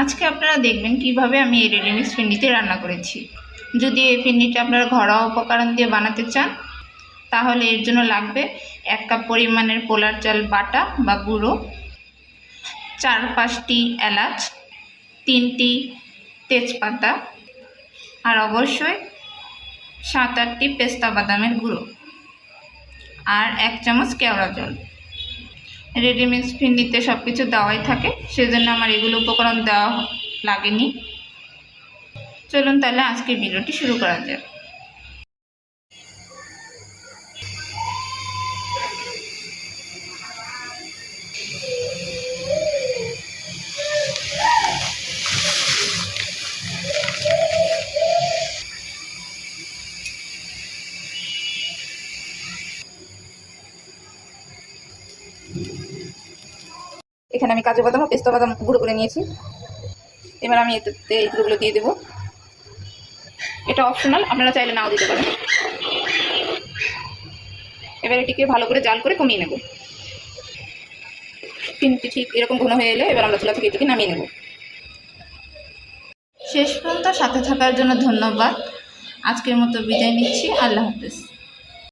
আজকে আপনারা দেখবেন কিভাবে আমি এই রেডিমিক্স ফিরনিটি রান্না করেছি। যদি এই ফিরনিটি আপনারা ঘরোয়া উপকরণ দিয়ে বানাতে চান তাহলে এর জন্য লাগবে 1 কাপ পরিমাণের পোলার চাল বাটা বা গুঁড়ো, 4-5টি এলাচ, 3টি তেজপাতা, আর অবশ্যই 7-8টি পেস্তা বাদামের গুঁড়ো, আর 1 চামচ কেওড়া জল। রেডিমিক্স ফিরনিতে সব কিছু দেওয়াই থাকে, সেজন্য আমার এগুলো উপকরণ দেওয়া লাগেনি। চলুন তাহলে আজকের ভিডিওটি শুরু করা যাক। এখানে আমি কাজু বাদাম ও পেস্তা বাদাম গুঁড়ো করে নিয়েছি। এবার আমি এতে এই গুঁড়োগুলো দিয়ে দেবো। এটা অপশনাল, আপনারা চাইলে নাও দিতে পারেন। এবার এটিকে ভালো করে জাল করে কমিয়ে নেব। ফিরনিটি ঠিক এরকম ঘন হয়ে এলে এবার আমরা চুলা থেকে এটিকে নামিয়ে নেব। শেষ পর্যন্ত সাথে থাকার জন্য ধন্যবাদ। আজকের মতো বিদায় নিচ্ছি। আল্লাহ হাফেজ।